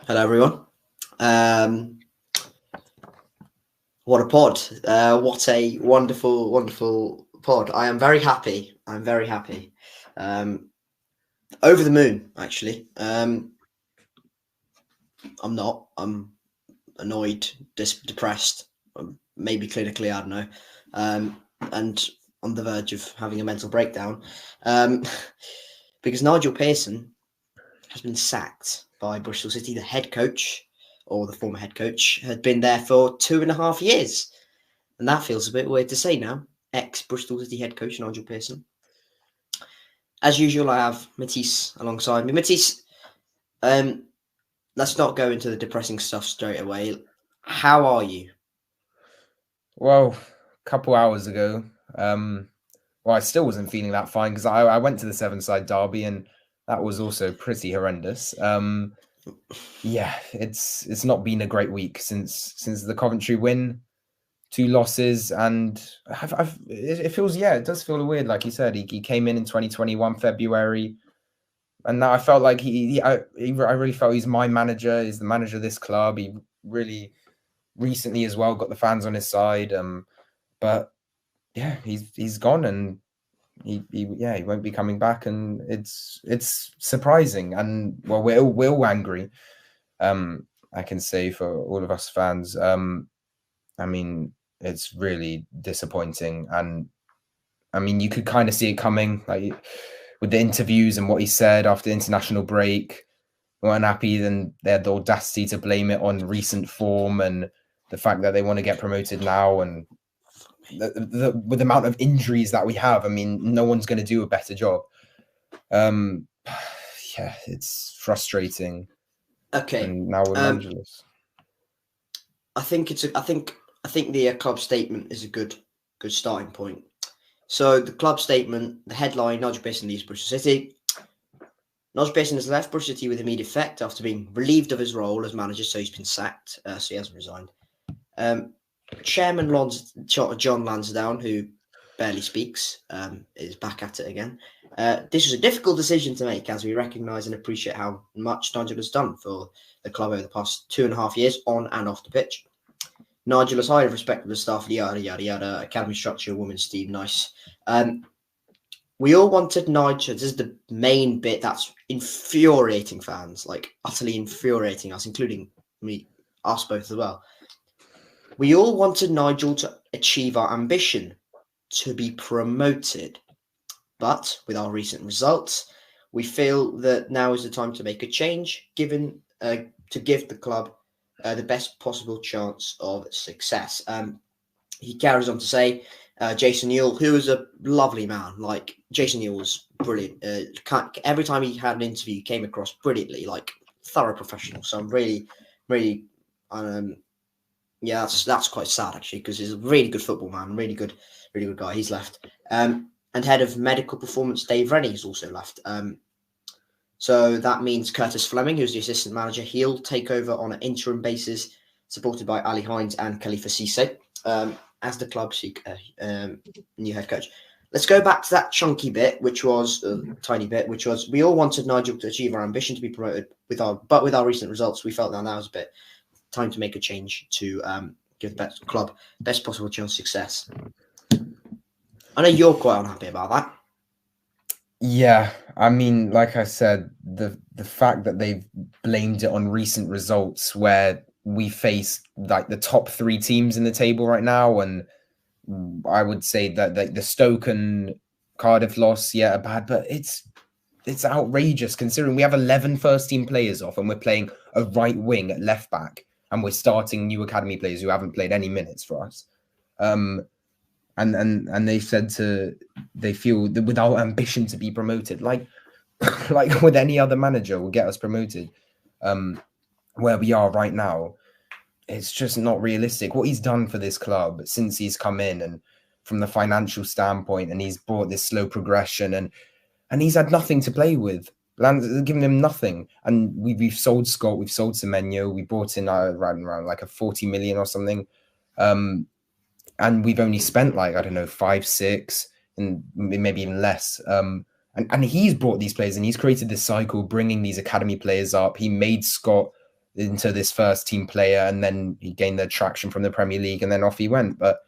Hello, everyone. What a pod. What a wonderful, wonderful pod. I am very happy. I'm very happy. Over the moon, actually. I'm not. I'm annoyed, depressed, maybe clinically, I don't know. And on the verge of having a mental breakdown. Because Nigel Pearson has been sacked by Bristol City. The head coach, or the former head coach, had been there for 2.5 years. And that feels a bit weird to say now. Ex-Bristol City head coach Nigel Pearson. As usual, I have Matiss alongside me. Matiss, let's not go into the depressing stuff straight away. How are you? Well, a couple hours ago, I still wasn't feeling that fine because I went to the Seven-side derby and that was also pretty horrendous. Yeah, it's not been a great week since the Coventry win, 2 losses, and it feels, it does feel weird. Like you said, he came in 2021 February, and now I felt like I really felt he's my manager. He's the manager of this club. He really recently as well got the fans on his side. But yeah, he's gone, and he won't be coming back, and it's surprising, and well, we're all angry. I can say for all of us fans. I mean, it's really disappointing, and I mean, you could kind of see it coming, like with the interviews and what he said after the international break. We weren't happy, then they had the audacity to blame it on recent form and the fact that they want to get promoted now, and with the amount of injuries that we have, I mean, no one's going to do a better job. Yeah, it's frustrating. Okay. And now we're managerless. I think the club statement is a good starting point. So the club statement, the headline: Nigel Pearson leaves Bristol City. Nigel Pearson has left Bristol City with immediate effect after being relieved of his role as manager, so he's been sacked. So he hasn't resigned. Chairman John Lansdown, who barely speaks, is back at it again. This was a difficult decision to make, as we recognise and appreciate how much Nigel has done for the club over the past 2.5 years, on and off the pitch. Nigel is highly respected the staff, yada, yada, yada, academy structure, women's team, nice. We all wanted Nigel. This is the main bit that's infuriating fans, like utterly infuriating us, including us both as well. We all wanted Nigel to achieve our ambition, to be promoted. But with our recent results, we feel that now is the time to make a change, to give the club the best possible chance of success. He carries on to say, Jason Newell, who is a lovely man, like Jason Newell was brilliant. Every time he had an interview, he came across brilliantly, like thorough professional. So I'm really, really, yeah, that's quite sad actually, because he's a really good football man, really good guy. He's left. And head of medical performance Dave Rennie has also left. So that means Curtis Fleming, who's the assistant manager, he'll take over on an interim basis, supported by Ali Hines and Khalifa Cisse, as the club seek a new head coach. Let's go back to that chunky bit, which was a tiny bit, which was we all wanted Nigel to achieve our ambition to be promoted. But with our recent results, we felt that now was a bit time to make a change to give the club best possible chance of success. I know you're quite unhappy about that. Yeah, I mean, like I said, the fact that they've blamed it on recent results where we face like the top 3 teams in the table right now, and I would say that the Stoke and Cardiff loss, are bad, but it's outrageous considering we have 11 first-team players off and we're playing a right wing at left back and we're starting new academy players who haven't played any minutes for us. And they said they feel that with our ambition to be promoted, like with any other manager, will get us promoted. Where we are right now, it's just not realistic. What he's done for this club since he's come in, and from the financial standpoint, and he's brought this slow progression, and he's had nothing to play with. Given him nothing, and we've sold Scott, we've sold Semenyo, we brought in around like a 40 million or something. And we've only spent like, I don't know, 5, 6, and maybe even less. And he's brought these players and he's created this cycle, bringing these academy players up. He made Scott into this first team player, and then he gained the traction from the Premier League, and then off he went. But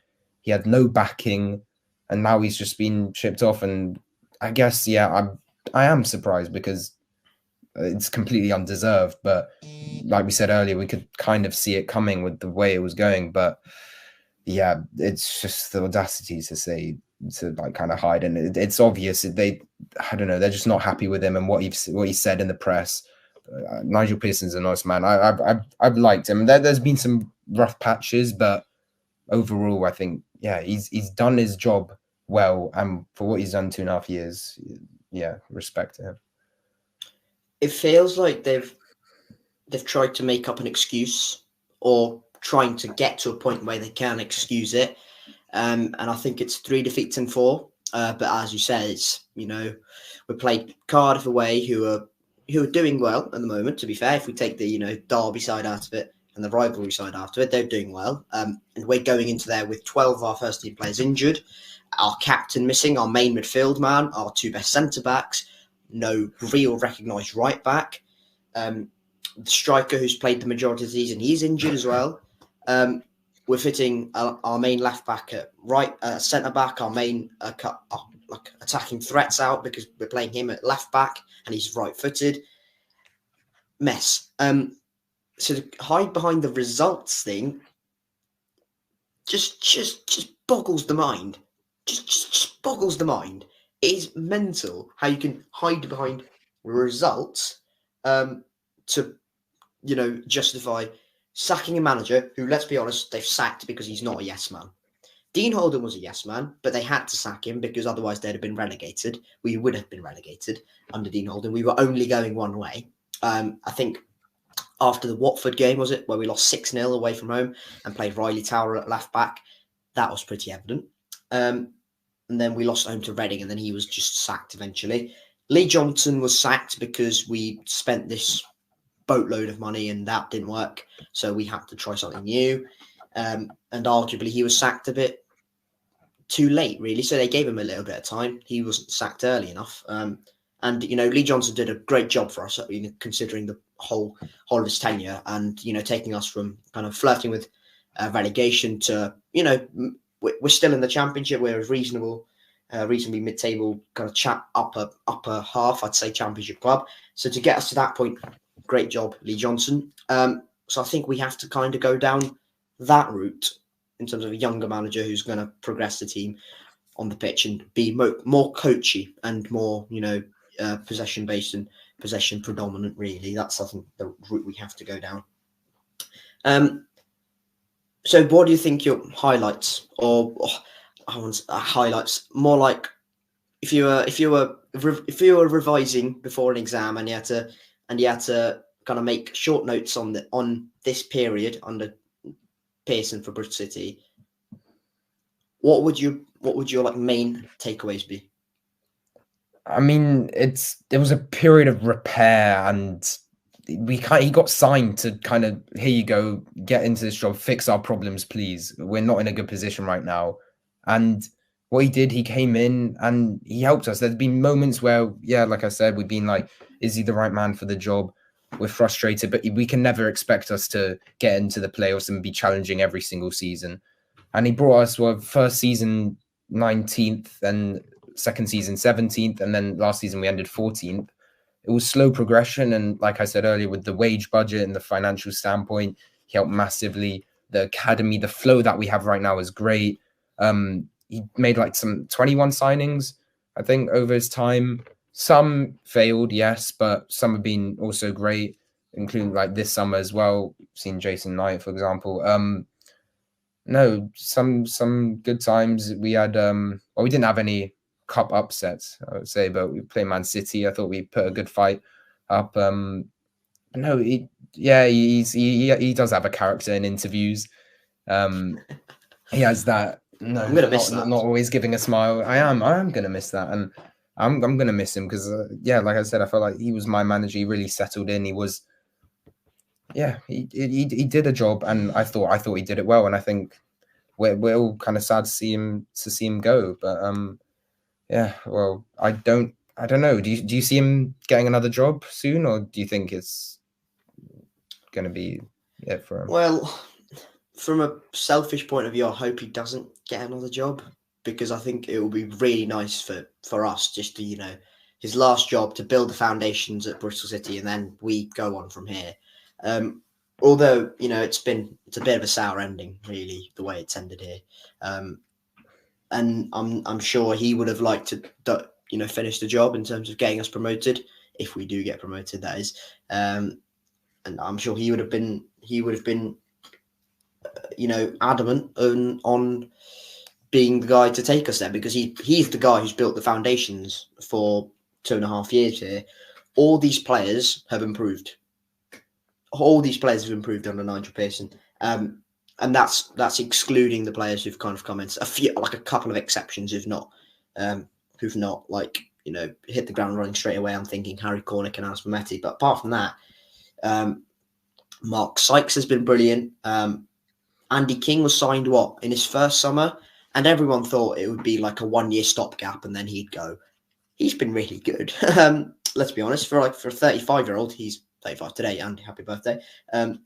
he had no backing, and now he's just been shipped off. And I guess, I am surprised because it's completely undeserved. But like we said earlier, we could kind of see it coming with the way it was going. But yeah, it's just the audacity to like kind of hide, and it's obvious I don't know, they're just not happy with him and what he said in the press. Nigel Pearson's a nice man. I've liked him. There's been some rough patches, but overall, I think he's done his job well, and for what he's done 2.5 years, respect to him. It feels like they've tried to make up an excuse, or trying to get to a point where they can excuse it. And I think it's 3 defeats in 4. But as you said, it's, we played Cardiff away, who are doing well at the moment. To be fair, if we take the Derby side out of it and the rivalry side out of it, they're doing well. And we're going into there with 12 of our first team players injured, our captain missing, our main midfield man, our 2 best centre backs, no real recognised right back. The striker who's played the majority of the season, he's injured as well. We're fitting our main left back at right centre back, our main attacking threats out because we're playing him at left back and he's right footed. Mess. So to hide behind the results thing just boggles the mind. Just boggles the mind. It is mental how you can hide behind results to justify sacking a manager who, let's be honest, they've sacked because he's not a yes man. Dean Holden was a yes man, but they had to sack him because otherwise they'd have been relegated. We would have been relegated under Dean Holden. We were only going one way. I think after the Watford game, was it, where we lost 6-0 away from home and played Riley Tower at left back, that was pretty evident. And then we lost home to Reading, and then he was just sacked eventually. Lee Johnson was sacked because we spent this boatload of money and that didn't work, so we had to try something new. And arguably he was sacked a bit too late, really, so they gave him a little bit of time. He wasn't sacked early enough. And Lee Johnson did a great job for us, considering the whole of his tenure, and taking us from kind of flirting with relegation to we're still in the Championship. We're a reasonably mid-table kind of upper half, I'd say, Championship club. So to get us to that point, great job, Lee Johnson. So I think we have to kind of go down that route in terms of a younger manager who's going to progress the team on the pitch and be more coachy and more, possession based and possession predominant. Really, that's, I think, the route we have to go down. So, what do you think your highlights, or I want highlights more like if you were revising before an exam and you had to kind of make short notes on this period under Pearson for Bristol City, what would your like main takeaways be? I mean, it was a period of repair, and he got signed to kind of, here you go, get into this job, fix our problems, please. We're not in a good position right now. And what he did, he came in and he helped us. There's been moments where, like I said, we've been like, is he the right man for the job? We're frustrated, but we can never expect us to get into the playoffs and be challenging every single season. And he brought us, first season 19th and second season 17th, and then last season we ended 14th. It was slow progression, and like I said earlier, with the wage budget and the financial standpoint, he helped massively. The academy, the flow that we have right now is great. He made like some 21 signings, I think, over his time. Some failed, yes, but some have been also great, including like this summer as well. We've seen Jason Knight, for example. No, some good times. We had we didn't have any cup upsets, I would say, but we played Man City. I thought we put a good fight up. No, he does have a character in interviews. He has that. No, I'm gonna miss that. Not always giving a smile. I am gonna miss that, and I'm gonna miss him because like I said, I felt like he was my manager. He really settled in. He was, he did a job, and I thought he did it well. And I think we're all kind of sad to see him go. But well, I don't know. Do you see him getting another job soon, or do you think it's? going to be it for him? Well, from a selfish point of view, I hope he doesn't get another job, because I think it will be really nice for us just to, his last job, to build the foundations at Bristol City, and then we go on from here. Although, it's a bit of a sour ending, really, the way it's ended here. And I'm sure he would have liked to, finish the job in terms of getting us promoted, if we do get promoted, that is. And I'm sure he would have been adamant on being the guy to take us there, because he's the guy who's built the foundations for 2.5 years here. All these players have improved. All these players have improved under Nigel Pearson. And that's excluding the players who've kind of come in. A couple of exceptions who've not hit the ground running straight away. I'm thinking Harry Cornick and Alice Mametti. But apart from that, Mark Sykes has been brilliant. Andy King was signed in his first summer, and everyone thought it would be like a 1-year stopgap and then he'd go. He's been really good. Let's be honest, for a 35-year-old, he's 35 today. Andy, happy birthday.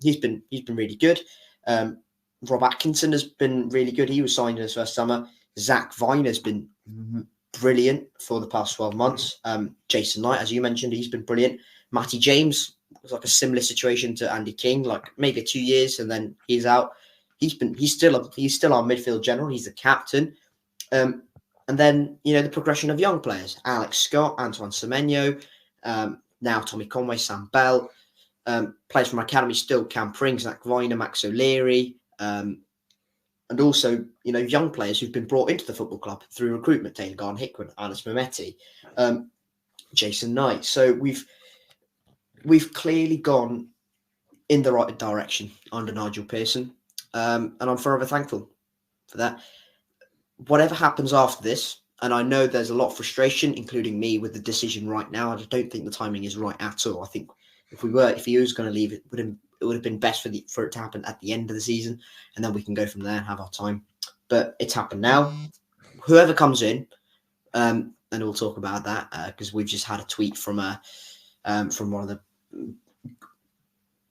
He's been really good. Rob Atkinson has been really good. He was signed in his first summer. Zach Vine has been brilliant for the past 12 months. Jason Knight, as you mentioned, he's been brilliant. Matty James was like a similar situation to Andy King, like maybe 2 years and then he's out. He's still our midfield general. He's the captain. And then, the progression of young players, Alex Scott, Antoine Semenyo, now Tommy Conway, Sam Bell, players from our academy still, Cam Pring, Zach Viner, Max O'Leary, and also, young players who've been brought into the football club through recruitment, Taylor Garn-Hickman, Alice Mametti, Jason Knight. So we've clearly gone in the right direction under Nigel Pearson. And I'm forever thankful for that. Whatever happens after this, and I know there's a lot of frustration, including me, with the decision right now. I don't think the timing is right at all. I think if he was going to leave, it would have been best for it to happen at the end of the season, and then we can go from there and have our time. But it's happened now. Whoever comes in, and we'll talk about that because we've just had a tweet from one of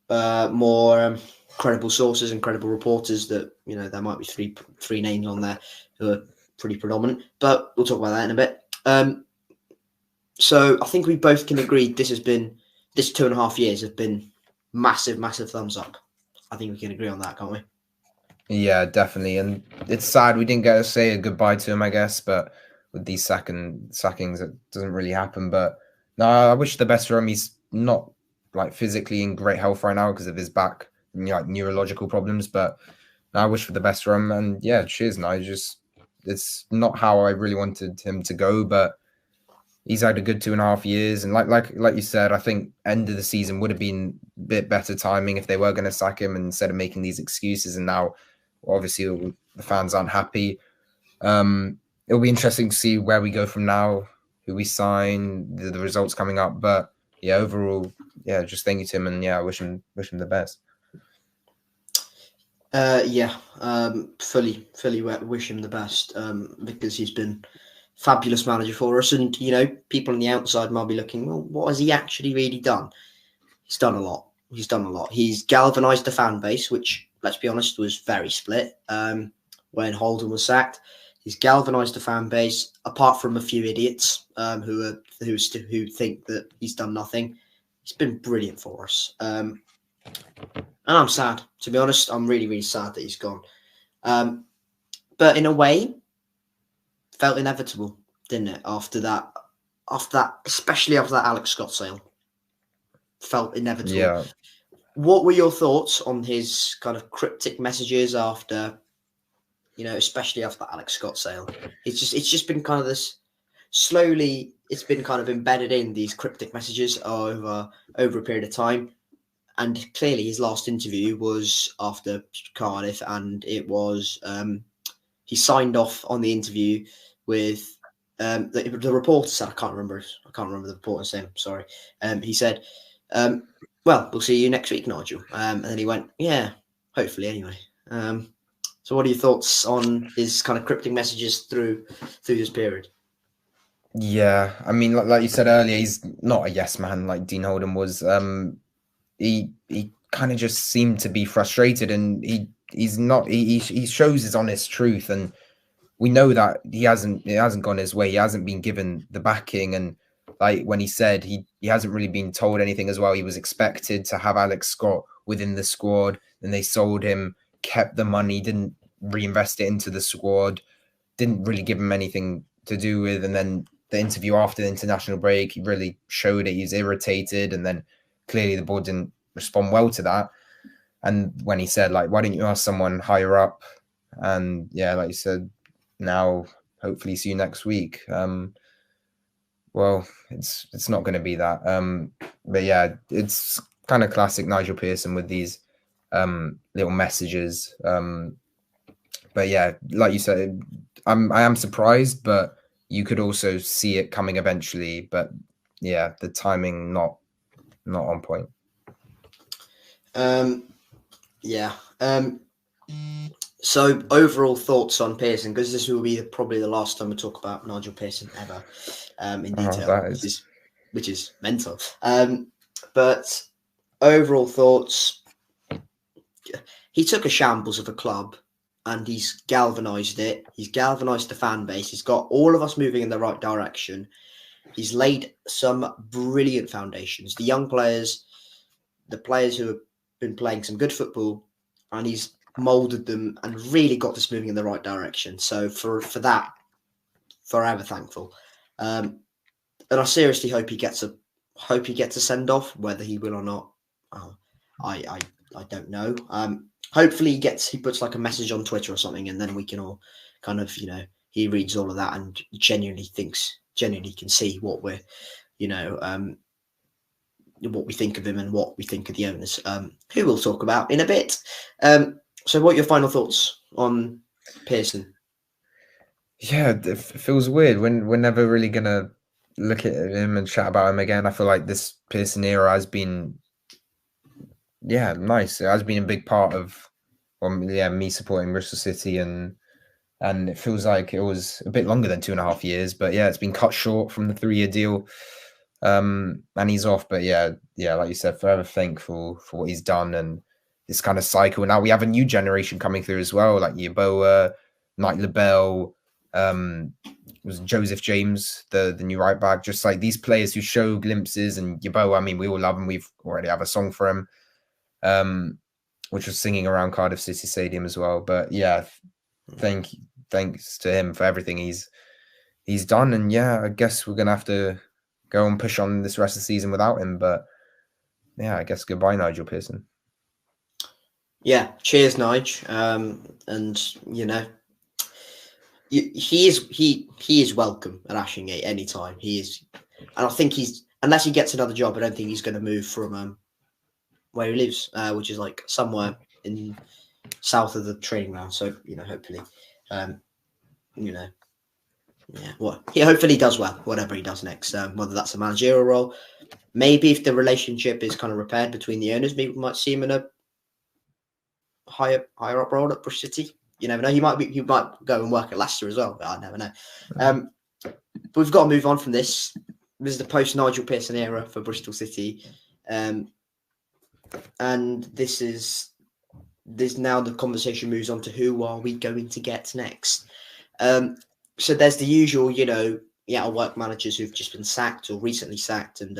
the more credible sources and credible reporters that there might be three names on there who are pretty predominant, but we'll talk about that in a bit. So I think we both can agree this 2.5 years have been massive thumbs up. I think we can agree on that, can't we? Yeah, definitely. And it's sad we didn't get to say a goodbye to him, I guess, but with these sackings it doesn't really happen. But no, I wish the best for him. He's not physically in great health right now because of his back, neurological problems, but I wish for the best for him. And yeah, cheers, Nige. It's not how I really wanted him to go, but he's had a good 2.5 years. And like you said, I think end of the season would have been a bit better timing if they were going to sack him instead of making these excuses. And now, obviously, the fans aren't happy. It'll be interesting to see where we go from now, who we sign, the results coming up. But yeah, overall, yeah, just thank you to him, and yeah, I wish him the best. Fully wish him the best because he's been fabulous manager for us, and people on the outside might be looking, well, what has he actually really done? He's done a lot. He's galvanized the fan base, which, let's be honest, was very split when Holden was sacked. He's galvanized the fan base, apart from a few idiots who think that he's done nothing. He's been brilliant for us. And I'm sad, to be honest. I'm really, really sad that he's gone. But in a way, felt inevitable, didn't it? After that, especially after that Alex Scott sale, felt inevitable. Yeah. What were your thoughts on his kind of cryptic messages after, especially after that Alex Scott sale? It's just been kind of this slowly. It's been kind of embedded in these cryptic messages over a period of time. And clearly, his last interview was after Cardiff, and it was he signed off on the interview with the reporter said, I can't remember the reporter's name. Sorry. He said, "Well, we'll see you next week, Nigel." And then he went, "Yeah, hopefully, anyway." So, what are your thoughts on his kind of cryptic messages through this period? Yeah, I mean, like you said earlier, he's not a yes man like Dean Holden was. He kind of just seemed to be frustrated, and he's not. He shows his honest truth, and we know that it hasn't gone his way. He hasn't been given the backing, and like when he said he hasn't really been told anything as well. He was expected to have Alex Scott within the squad, and they sold him, kept the money, didn't reinvest it into the squad, didn't really give him anything to do with. And then the interview after the international break, he really showed it. He was irritated, and then clearly the board didn't respond well to that. And when he said, like, why don't you ask someone higher up? And yeah, like you said, now hopefully see you next week. Well, it's not going to be that. But yeah, it's kind of classic Nigel Pearson with these little messages. But yeah, like you said, I am surprised, but you could also see it coming eventually. But yeah, the timing not on point. Yeah. So overall thoughts on Pearson, because this will be probably the last time we talk about Nigel Pearson ever in detail, which is mental. But overall thoughts, he took a shambles of a club and he's galvanised it. He's galvanised the fan base. He's got all of us moving in the right direction. He's laid some brilliant foundations. The young players, the players who have been playing some good football, and he's moulded them and really got this moving in the right direction. So for that, forever thankful. And I seriously hope he gets a send off. Whether he will or not, I don't know. Hopefully he puts like a message on Twitter or something, and then we can all kind of, he reads all of that and genuinely can see what we're, what we think of him and what we think of the owners, who we'll talk about in a bit. So what are your final thoughts on Pearson? Yeah, it feels weird. We're never really going to look at him and chat about him again. I feel like this Pearson era has been, nice. It has been a big part of, me supporting Bristol City, and it feels like it was a bit longer than 2.5 years. But yeah, it's been cut short from the 3-year deal. And he's off. But yeah, like you said, forever thankful for what he's done and this kind of cycle. Now we have a new generation coming through as well, like Yeboah, Knight LaBelle, was Joseph James, the new right back. Just like these players who show glimpses, and Yeboah, I mean, we all love him. We've already have a song for him, which was singing around Cardiff City Stadium as well. But yeah, thanks to him for everything he's done. And yeah, I guess we're gonna have to go and push on this rest of the season without him. But yeah, I guess goodbye, Nigel Pearson. Yeah, cheers, Nige. And he is welcome at Ashingate anytime. He is, and I think unless he gets another job, I don't think he's going to move from where he lives, which is like somewhere in south of the training ground. So hopefully, hopefully he does well, whatever he does next. Whether that's a managerial role, maybe if the relationship is kind of repaired between the owners, maybe we might see him in a higher up role at Bristol City. You never know. He might go and work at Leicester as well. But I never know. But we've got to move on from this. This is the post Nigel Pearson era for Bristol City, and this now the conversation moves on to who are we going to get next. So there's the usual, work managers who've just been sacked or recently sacked, and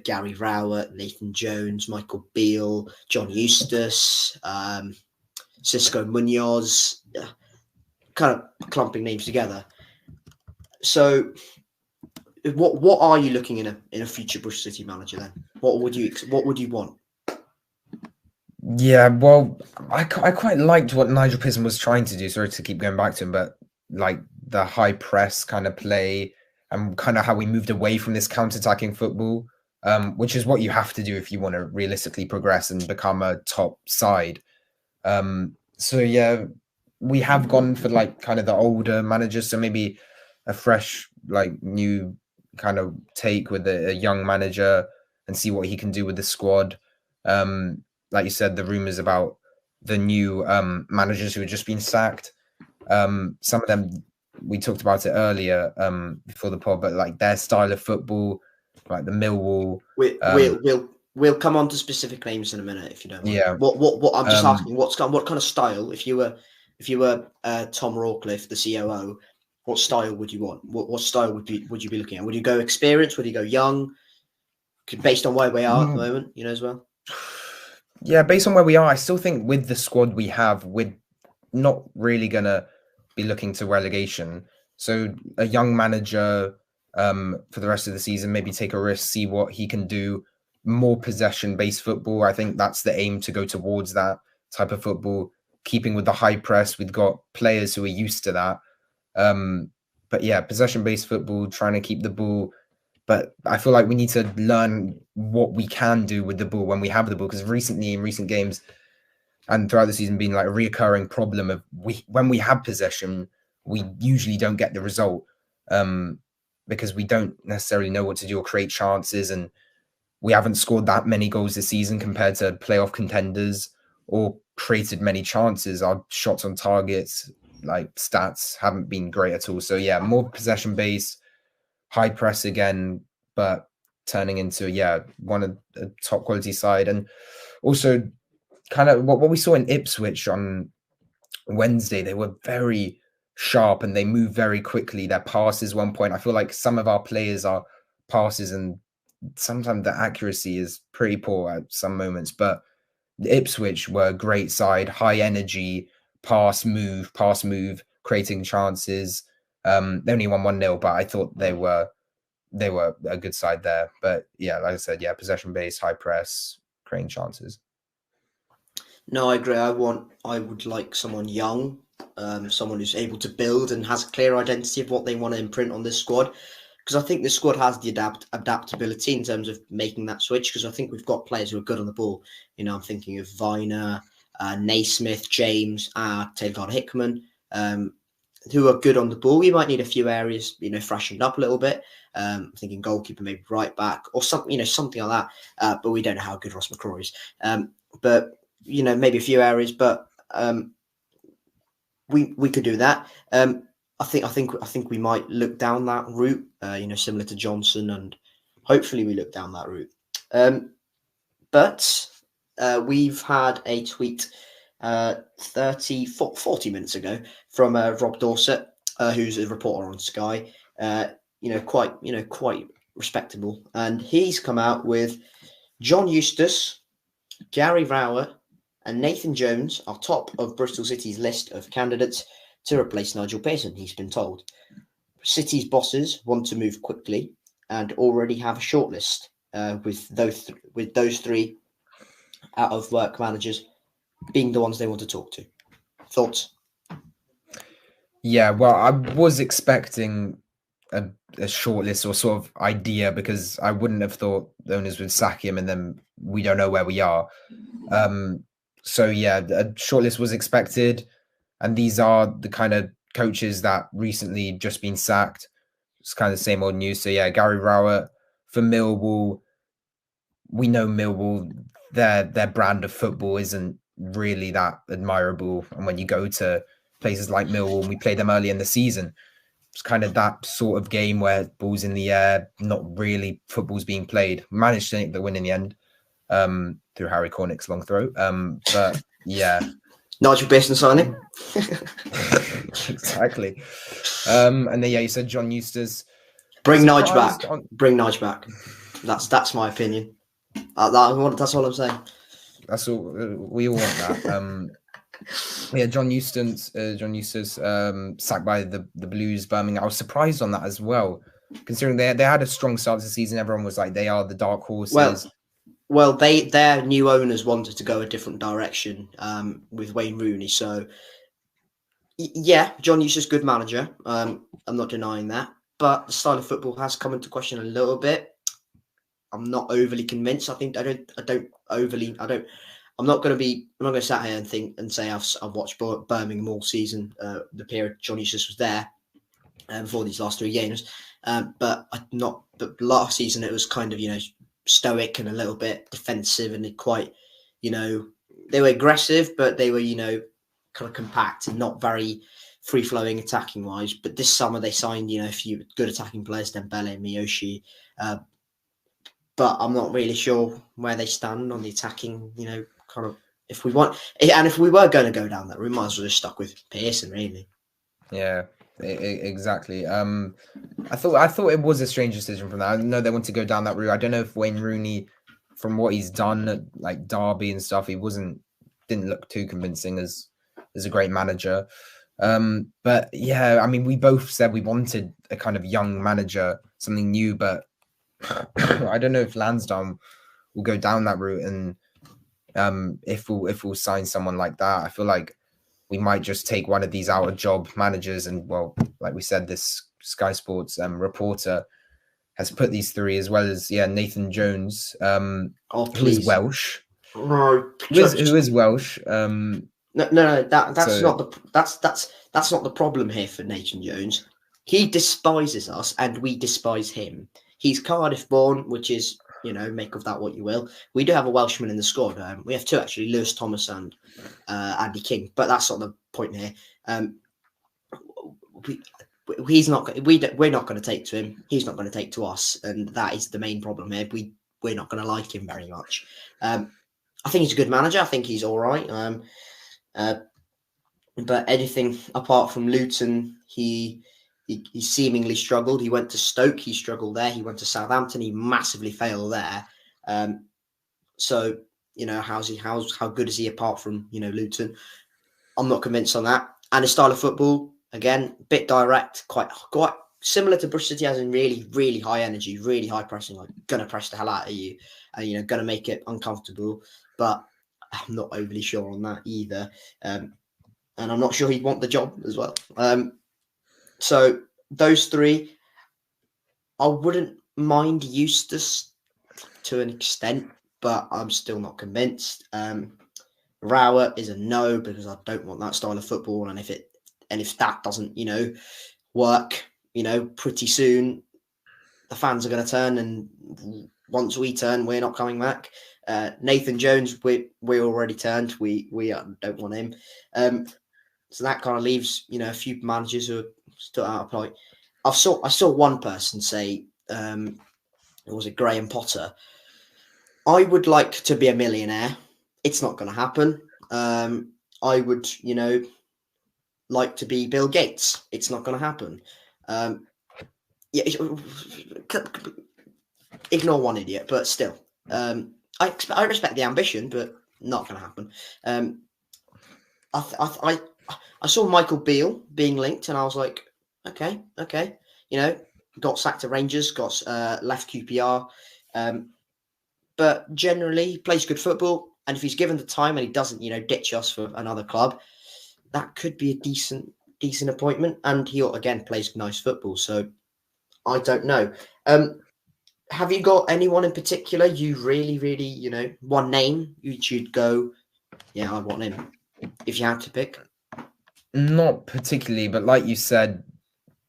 Gary Rowett, Nathan Jones, Michael Beale, John Eustace, Cisco Munoz, kind of clumping names together. So, what are you looking in a future Bristol City manager then? What would you want? Yeah, well, I quite liked what Nigel Pearson was trying to do. Sorry to keep going back to him, but like the high press kind of play and kind of how we moved away from this counter-attacking football, which is what you have to do if you want to realistically progress and become a top side. So yeah, we have gone for like kind of the older managers, so maybe a fresh, like new kind of take with a young manager and see what he can do with the squad. Like you said, the rumors about the new managers who had just been sacked. Some of them, we talked about it earlier before the pod, but like their style of football, like the Millwall. We'll we'll come on to specific names in a minute if you don't mind. Yeah. What I'm just asking, what kind of style, if you were Tom Rawcliffe, the COO, what style would you want? What style would you be looking at? Would you go experience? Would you go young? Based on where we are at the moment, as well. Yeah, based on where we are, I still think with the squad we have, we're not really gonna be looking to relegation. So a young manager for the rest of the season, maybe take a risk, see what he can do. More possession-based football. I think that's the aim, to go towards that type of football, keeping with the high press. We've got players who are used to that. But yeah, possession-based football, trying to keep the ball. But I feel like we need to learn what we can do with the ball when we have the ball, because recently in recent games and throughout the season been like a reoccurring problem of when we have possession, we usually don't get the result because we don't necessarily know what to do or create chances, and we haven't scored that many goals this season compared to playoff contenders, or created many chances. Our shots on targets, like stats, haven't been great at all. So yeah, more possession based, high press again, but turning into one of the top quality side. And also kind of what we saw in Ipswich on Wednesday, they were very sharp and they move very quickly. Their passes, one point, I feel like some of our players are passes, and sometimes the accuracy is pretty poor at some moments. But the Ipswich were a great side, high energy, pass, move, creating chances. They only won 1-0, but I thought they were a good side there. But yeah, like I said, possession based, high press, creating chances. No, I agree. I would like someone young, someone who's able to build and has a clear identity of what they want to imprint on this squad. Because I think the squad has the adaptability in terms of making that switch. Because I think we've got players who are good on the ball. I'm thinking of Viner, Naismith, James, Taylor Hickman, who are good on the ball. We might need a few areas, freshened up a little bit. I'm thinking goalkeeper, maybe right back, or something, something like that. But we don't know how good Ross McCrory is. But maybe a few areas. But we could do that. I think we might look down that route, similar to Johnson, and hopefully we look down that route. But we've had a tweet 40 minutes ago from Rob Dorset, who's a reporter on Sky, quite respectable, and he's come out with John Eustace, Gary Rowett, and Nathan Jones are top of Bristol City's list of candidates to replace Nigel Pearson, he's been told. City's bosses want to move quickly and already have a shortlist with those three out of work managers being the ones they want to talk to. Thoughts? Yeah, well, I was expecting a shortlist or sort of idea, because I wouldn't have thought the owners would sack him and then we don't know where we are. So yeah, a shortlist was expected, and these are the kind of coaches that recently just been sacked. It's kind of the same old news. So yeah, Gary Rowett for Millwall. We know Millwall, their brand of football isn't really that admirable. And when you go to places like Millwall, and we played them early in the season, it's kind of that sort of game where ball's in the air, not really football's being played. Managed to make the win in the end through Harry Cornick's long throw. But yeah. Nigel Pearson signing. Exactly. And then you said John Eustace. Bring Nige back. Bring Nige back. That's my opinion. That's all I'm saying. That's all. We all want that. John Eustace sacked by the Blues, Birmingham. I was surprised on that as well, considering they had a strong start to the season. Everyone was like, they are the dark horses. Well, their new owners wanted to go a different direction with Wayne Rooney. So, yeah, John Eustace, good manager. I'm not denying that. But the style of football has come into question a little bit. I'm not overly convinced. I'm not going to sit here and say I've watched Birmingham all season. The period John Eustace was there before these last 3 games. But last season it was kind of, stoic and a little bit defensive, and quite, they were aggressive, but they were, kind of compact and not very free flowing attacking wise. But this summer they signed, a few good attacking players, Dembele, Miyoshi, but I'm not really sure where they stand on the attacking, kind of, if we want, and if we were going to go down that route, we might as well just stuck with Pearson, really. Yeah, exactly. I thought it was a strange decision from that. I know they want to go down that route. I don't know if Wayne Rooney, from what he's done at like Derby and stuff, he didn't look too convincing as a great manager. But yeah, I mean, we both said we wanted a kind of young manager, something new, but I don't know if Lansdown will go down that route, and if we'll sign someone like that. I feel like we might just take one of these out of job managers, and well, like we said, this Sky Sports reporter has put these three, as well as Nathan Jones, who is Welsh. No, who is Welsh. No, that's not the problem here for Nathan Jones. He despises us, and we despise him. He's Cardiff born, which is, make of that what you will. We do have a Welshman in the squad. We have two actually, Lewis Thomas and Andy King, but that's not the point here. We're not going to take to him. He's not going to take to us, and that is the main problem here. We're not going to like him very much. I think he's a good manager. I think he's all right. But anything apart from Luton, he seemingly struggled. He went to Stoke, he struggled there. He went to Southampton, he massively failed there. So how good is he apart from Luton? I'm not convinced on that. And his style of football, again, bit direct, quite similar to Bristol City, as in really, really high energy, really high pressing, like gonna press the hell out of you, and gonna make it uncomfortable. But I'm not overly sure on that either. And I'm not sure he'd want the job as well. So those three, I wouldn't mind Eustace to an extent, but I'm still not convinced. Rowett is a no, because I don't want that style of football, and if that doesn't work pretty soon, the fans are going to turn, and once we turn, we're not coming back. Nathan Jones, we already turned. We don't want him. So that kind of leaves a few managers who are still out of play. I saw one person say, was it Graham Potter? I would like to be a millionaire. It's not going to happen. I would, like to be Bill Gates. It's not going to happen. Ignore one idiot, but still, I respect the ambition, but not going to happen. I saw Michael Beale being linked, and I was like, okay, got sacked to Rangers, got left QPR, but generally he plays good football, and if he's given the time and he doesn't, ditch us for another club, that could be a decent appointment, and he again plays nice football. So I don't know. Have you got anyone in particular you really, really, one name you'd go, yeah, I want him, if you had to pick? Not particularly, but like you said,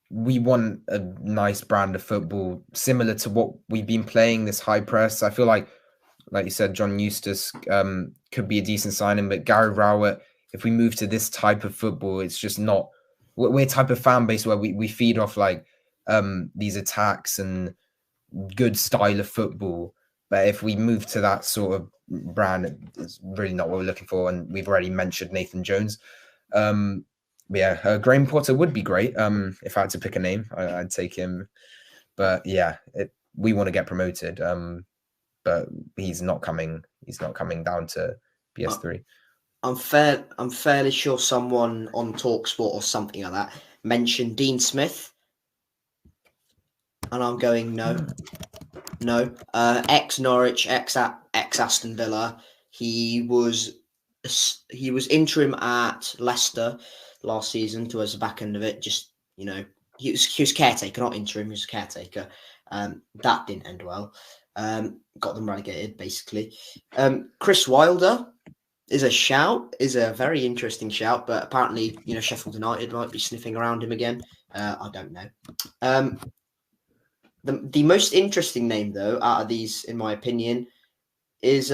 we want a nice brand of football similar to what we've been playing, this high press. I feel like you said, John Eustace could be a decent signing, but Gary Rowett, if we move to this type of football, it's just not. We're a type of fan base where we feed off like these attacks and good style of football. But if we move to that sort of brand, it's really not what we're looking for. And we've already mentioned Nathan Jones. Graham Potter would be great. If I had to pick a name, I'd take him. But yeah, we want to get promoted. But he's not coming. He's not coming down to PS3. I'm fairly sure someone on TalkSport or something like that mentioned Dean Smith, and I'm going no. Ex Norwich, ex Aston Villa. He was interim at Leicester last season towards the back end of it. Just he was caretaker, not interim. He was caretaker. That didn't end well. Got them relegated basically. Chris Wilder is a very interesting shout, but apparently Sheffield United might be sniffing around him again. I don't know. The most interesting name though out of these, in my opinion, is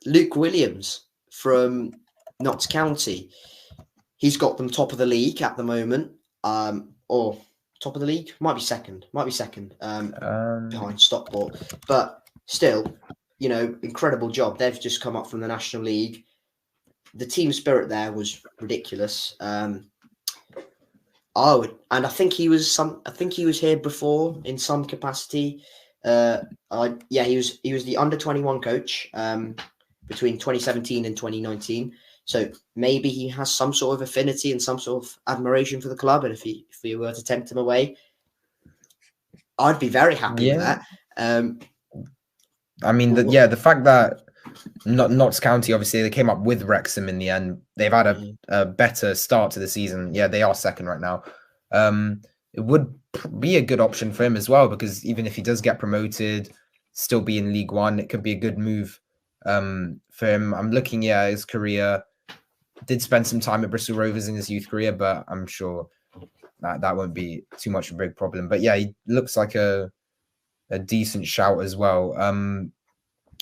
Luke Williams from Notts County. He's got them top of the league at the moment, or top of the league. Might be second. Um, Behind Stockport. But still, incredible job. They've just come up from the National League. The team spirit there was ridiculous. I think he was here before in some capacity. He was the under-21 coach between 2017 and 2019. So maybe he has some sort of affinity and some sort of admiration for the club. And if we were to tempt him away, I'd be very happy with that. I mean, the fact that Notts County, obviously, they came up with Wrexham in the end. They've had a better start to the season. Yeah, they are second right now. It would be a good option for him as well, because even if he does get promoted, still be in League One, it could be a good move for him. I'm looking at his career. Did spend some time at Bristol Rovers in his youth career, but I'm sure that won't be too much of a big problem. But yeah, he looks like a decent shout as well.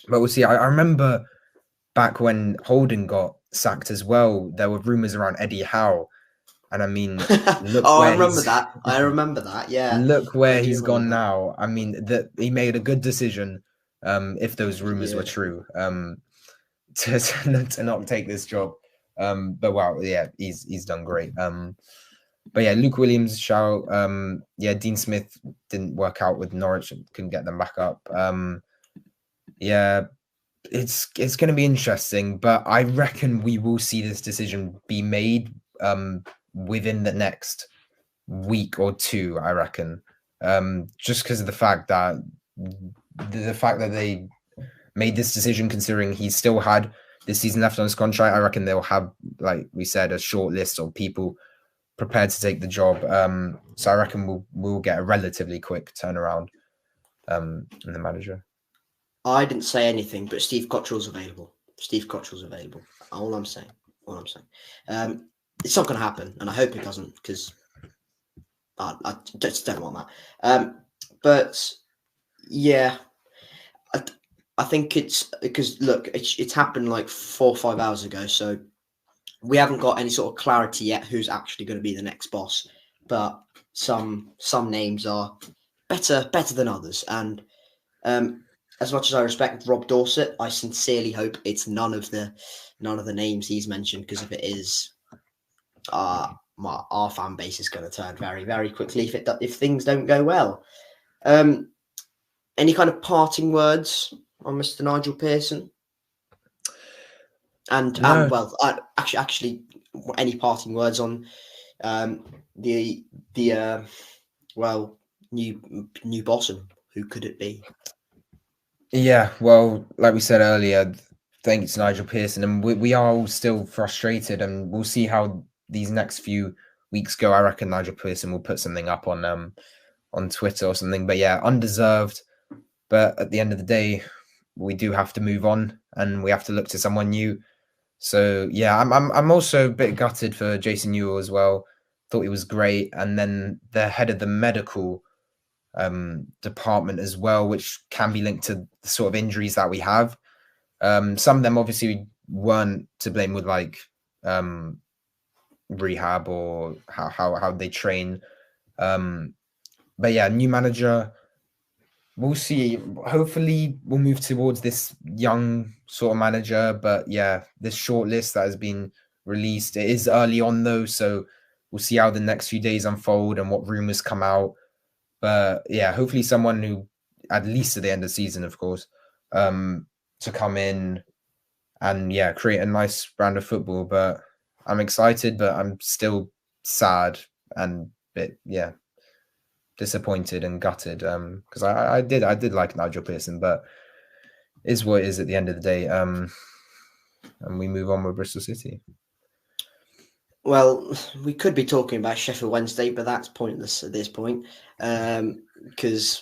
But we'll see. I remember back when Holden got sacked as well, there were rumours around Eddie Howe. And I mean, look I remember that. Yeah. Look where he's gone now. I mean, that he made a good decision, if those rumours were true, to not take this job. But wow, yeah, he's done great. But yeah, Luke Williams, shout. Dean Smith didn't work out with Norwich and couldn't get them back up. Yeah, it's going to be interesting, but I reckon we will see this decision be made within the next week or two. I reckon, just because of the fact that they made this decision, considering he still had this season left on his contract. I reckon they'll have, like we said, a short list of people prepared to take the job. So I reckon we'll get a relatively quick turnaround in the manager. I didn't say anything, but Steve Cottrell's available. All I'm saying. It's not going to happen, and I hope it doesn't, because I just don't want that. But yeah, I think it's because, look, it's happened like 4 or 5 hours ago, so we haven't got any sort of clarity yet who's actually going to be the next boss. But some names are better than others, and as much as I respect Rob Dorset, I sincerely hope it's none of the names he's mentioned, because if it is, our fan base is going to turn very, very quickly if things don't go well. Any kind of parting words on Mr. Nigel Pearson? And actually, any parting words on the new Bossum? Who could it be? Yeah, well, like we said earlier, thanks to Nigel Pearson, and we are all still frustrated, and we'll see how these next few weeks go. I reckon Nigel Pearson will put something up on Twitter or something. But yeah, undeserved. But at the end of the day, we do have to move on, and we have to look to someone new. So yeah, I'm also a bit gutted for Jason Newell as well. Thought he was great, and then the head of the medical department as well, which can be linked to the sort of injuries that we have. Some of them obviously weren't to blame with like rehab or how they train. But yeah, new manager. We'll see. Hopefully we'll move towards this young sort of manager. But yeah, this short list that has been released, it is early on though, so we'll see how the next few days unfold and what rumors come out. But yeah, hopefully someone who, at least at the end of the season, of course, to come in and yeah, create a nice brand of football. But I'm excited, but I'm still sad and disappointed and gutted, because I did like Nigel Pearson, but is what it is at the end of the day. And we move on with Bristol City. Well, we could be talking about Sheffield Wednesday, but that's pointless at this point, because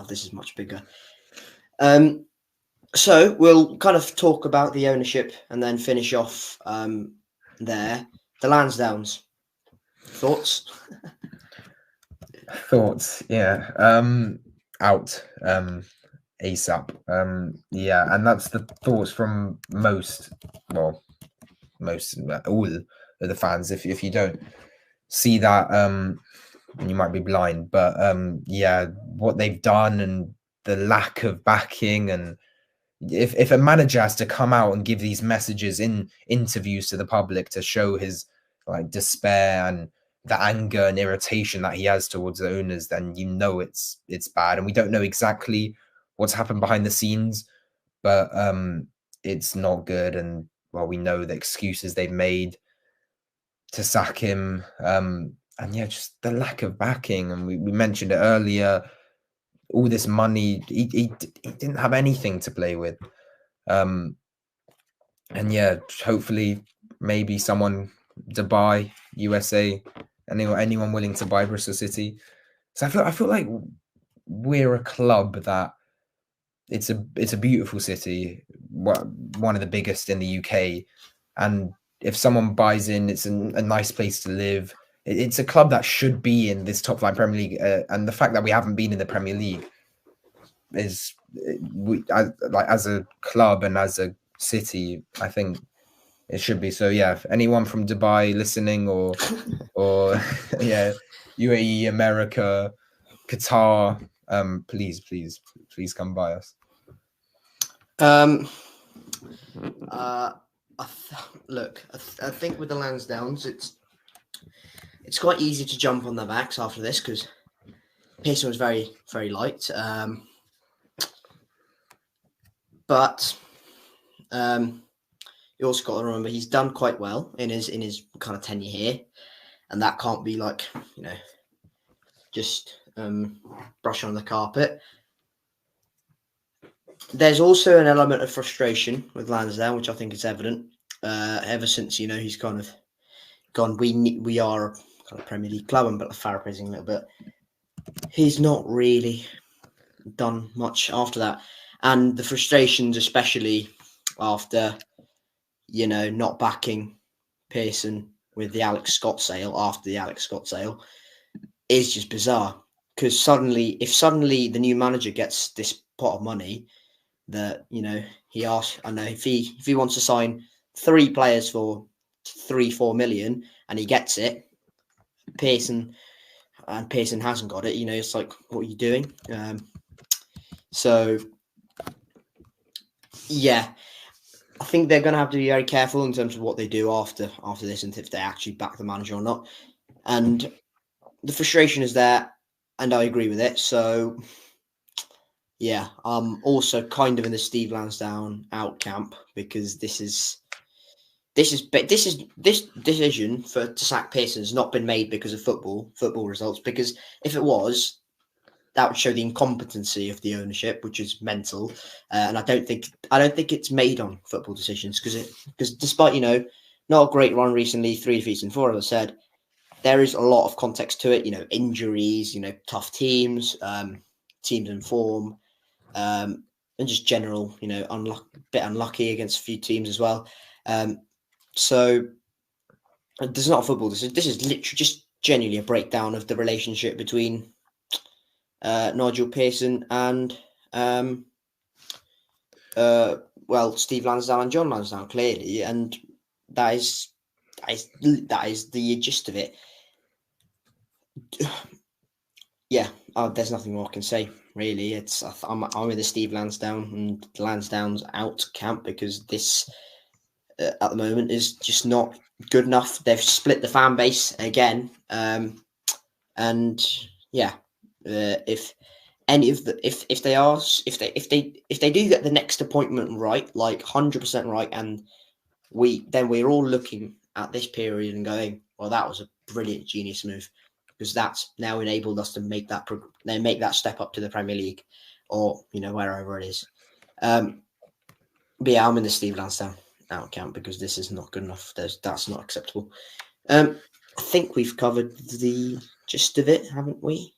this is much bigger. So we'll kind of talk about the ownership and then finish off there. The Lansdowns. Thoughts? Yeah. Out ASAP. Yeah, and that's the thoughts from most all of the fans. If you don't see that and you might be blind. But yeah, what they've done and the lack of backing, and if a manager has to come out and give these messages in interviews to the public to show his like despair and the anger and irritation that he has towards the owners, then you know it's bad. And we don't know exactly what's happened behind the scenes, but it's not good. And well, we know the excuses they've made to sack him. And yeah, just the lack of backing. And we mentioned it earlier, all this money, he didn't have anything to play with. And yeah, hopefully maybe someone, Dubai, USA, anyone willing to buy Bristol City. So I feel like we're a club that it's a beautiful city, one of the biggest in the UK, and if someone buys in, it's a nice place to live. It's a club that should be in this top flight Premier League, and the fact that we haven't been in the Premier League is, as a club and as a city, I think it should be. So yeah, if anyone from Dubai listening, or yeah, UAE, America, Qatar, please come by us. Look, I think with the Lansdowns, it's quite easy to jump on their backs after this because Pearson was very, very light. But you also got to remember he's done quite well in his kind of tenure here, and that can't be like, just brush on the carpet. There's also an element of frustration with Lansdown, which I think is evident ever since he's kind of gone. We are a kind of Premier League club, but paraphrasing a little bit. He's not really done much after that, and the frustrations, especially after not backing Pearson with the Alex Scott sale after the Alex Scott sale, is just bizarre. Because if suddenly the new manager gets this pot of money that he asks, I know if he wants to sign 3 players for 3-4 million and he gets it, Pearson hasn't got it, it's like, what are you doing? So yeah, I think they're going to have to be very careful in terms of what they do after this, and if they actually back the manager or not. And the frustration is there, and I agree with it. So yeah, I'm also kind of in the Steve Lansdown out camp, because this decision to sack Pearson has not been made because of football results. Because if it was, that would show the incompetency of the ownership, which is mental. And I don't think it's made on football decisions, because despite not a great run recently, 3 defeats in 4, as I said, there is a lot of context to it. Injuries, tough teams, teams in form, and just general, bit unlucky against a few teams as well. So this is not a football. This is literally just genuinely a breakdown of the relationship between Nigel Pearson and Steve Lansdown and John Lansdown, clearly, and that is the gist of it. Yeah, there's nothing more I can say, really. I'm with the Steve Lansdown and Lansdown's out camp, because this at the moment is just not good enough. They've split the fan base again, and yeah, if they do get the next appointment right, like 100% right, and we're all looking at this period and going, well, that was a brilliant, genius move, because that's now enabled us to make that step up to the Premier League, or wherever it is. But yeah, I'm in the Steve Lansdown out camp, because this is not good enough. That's not acceptable. I think we've covered the gist of it, haven't we?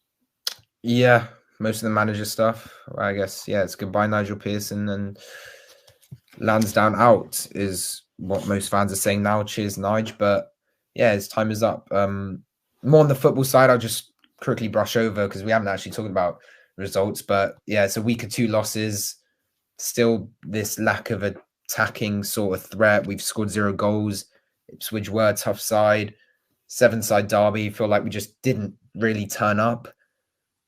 Yeah, most of the manager stuff. I guess, yeah, it's goodbye Nigel Pearson, and Lansdown out is what most fans are saying now. Cheers, Nige. But yeah, his time is up. More on the football side, I'll just quickly brush over, because we haven't actually talked about results. But yeah, it's a week of 2 losses. Still this lack of attacking sort of threat. We've scored 0 goals. Ipswich were a tough side. 7-side derby. Feel like we just didn't really turn up.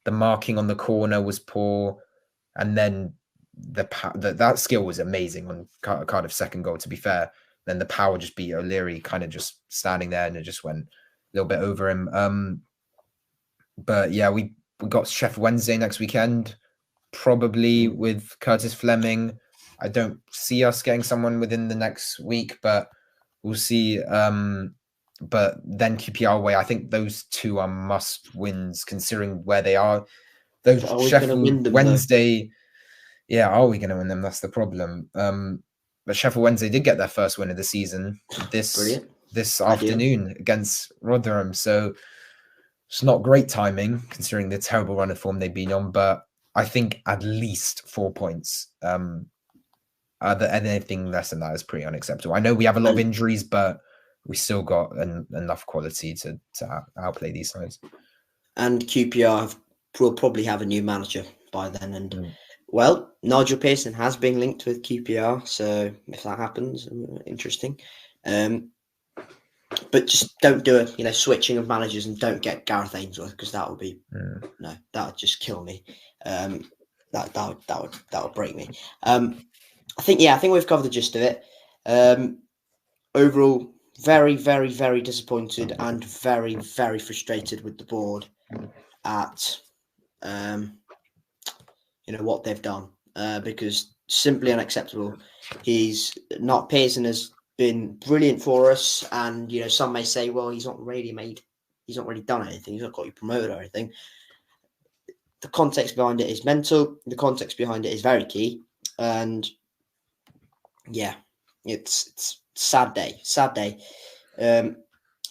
The marking on the corner was poor, and then that skill was amazing on Cardiff's second goal, to be fair. Then the power just beat O'Leary, kind of just standing there, and it just went a little bit over him. But yeah, we got Sheffield Wednesday next weekend, probably with Curtis Fleming. I don't see us getting someone within the next week, but we'll see. But then QPR away, I think those two are must wins considering where they are. Those Sheffield Wednesday, yeah, are we going to win them? That's the problem. But Sheffield Wednesday did get their first win of the season this afternoon against Rotherham. So it's not great timing considering the terrible run of form they've been on. But I think at least 4 points. Anything less than that is pretty unacceptable. I know we have a lot of injuries, but we still got enough quality to outplay these sides. And QPR will probably have a new manager by then. And well, Nigel Pearson has been linked with QPR, so if that happens, interesting. But just don't do it, switching of managers, and don't get Gareth Ainsworth, because that would be that would just kill me. That would break me. I think we've covered the gist of it. Overall, very, very, very disappointed and very, very frustrated with the board at what they've done, because simply unacceptable. Pearson has been brilliant for us, and some may say, well, he's not really done anything, he's not got you promoted or anything. The context behind it is mental, the context behind it is very key, and yeah, it's sad day. And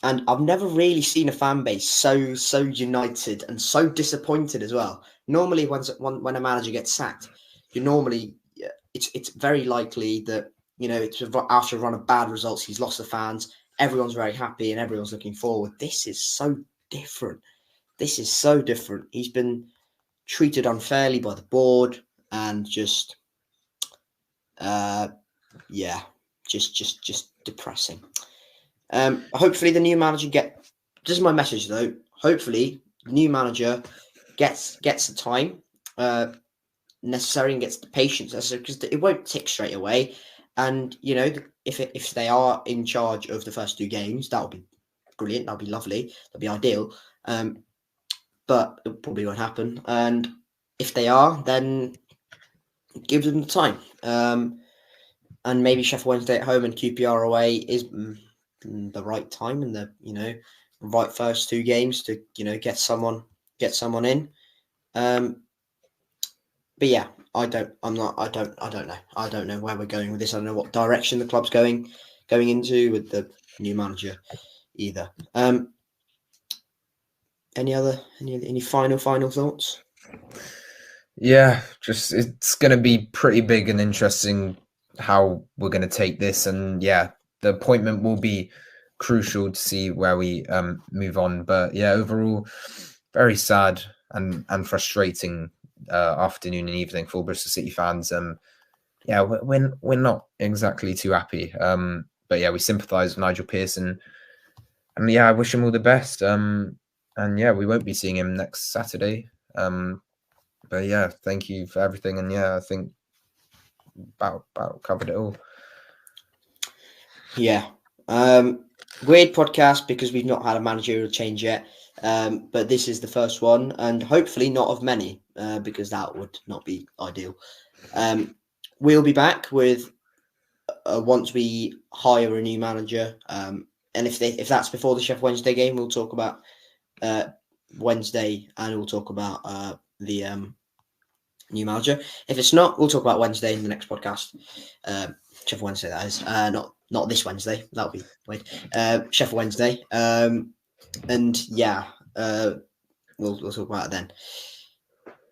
I've never really seen a fan base so united and so disappointed as well. Normally, when a manager gets sacked, it's very likely that it's after a run of bad results, he's lost the fans. Everyone's very happy and everyone's looking forward. This is so different. He's been treated unfairly by the board, and just depressing. Hopefully the new manager this is my message though. Hopefully the new manager gets the time necessary and gets the patience necessary, because it won't tick straight away. And if they are in charge of the first 2 games, that would be brilliant. That'd be lovely. That'd be ideal. But it probably won't happen. And if they are, then give them the time. And maybe Sheffield Wednesday at home and QPR away is the right time, and the right first 2 games to get someone in. But yeah, I don't know. I don't know where we're going with this. I don't know what direction the club's going into with the new manager either. Any final thoughts? Yeah, just it's going to be pretty big and interesting how we're going to take this, and yeah, the appointment will be crucial to see where we move on. But yeah, overall, very sad and frustrating afternoon and evening for Bristol City fans. Yeah, we're not exactly too happy. But yeah, we sympathise with Nigel Pearson, and yeah, I wish him all the best. And yeah, we won't be seeing him next Saturday. But yeah, thank you for everything. And yeah, I think about covered it all. Yeah. Weird podcast because we've not had a managerial change yet. But this is the first one, and hopefully not of many, because that would not be ideal. We'll be back with once we hire a new manager. And if that's before the Sheffield Wednesday game, we'll talk about Wednesday, and we'll talk about the new manager. If it's not, we'll talk about Wednesday in the next podcast. Sheffield Wednesday, that is. Not this Wednesday. That'll be weird. Sheffield Wednesday. And yeah, we'll talk about it then.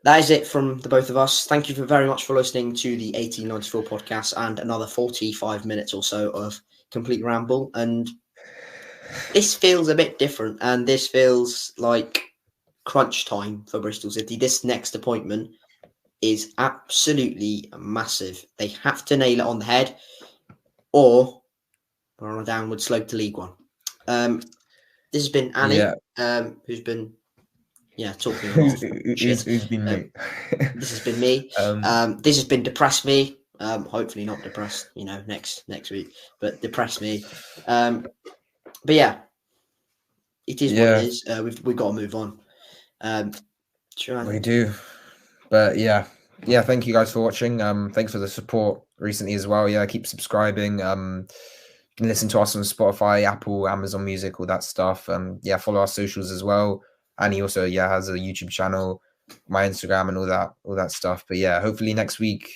That is it from the both of us. Thank you very much for listening to the 1894 podcast and another 45 minutes or so of complete ramble. And this feels a bit different, and this feels like crunch time for Bristol City. This next appointment is absolutely massive. They have to nail it on the head, or we're on a downward slope to League One. This has been Ani, who's been Yeah, talking a lot of shit. Who's been me? This has been me. This has been Depressed Me. Hopefully not depressed, next week, but Depressed Me. But yeah, it is what it is. We've got to move on. We do. But yeah, thank you guys for watching. Thanks for the support recently as well. Yeah, keep subscribing. You can listen to us on Spotify, Apple, Amazon Music, all that stuff. Yeah, follow our socials as well. And he also has a YouTube channel, my Instagram, and all that stuff. But yeah, hopefully next week,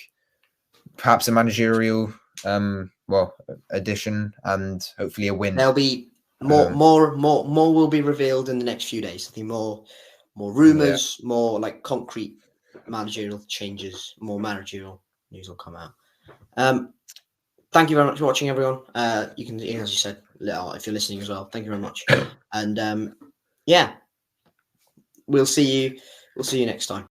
perhaps a managerial addition, and hopefully a win. There'll be more will be revealed in the next few days. I think more rumors, more like concrete managerial changes, more managerial news will come out. Thank you very much for watching, everyone. You can, as you said, if you're listening as well, thank you very much. And yeah, we'll see you next time.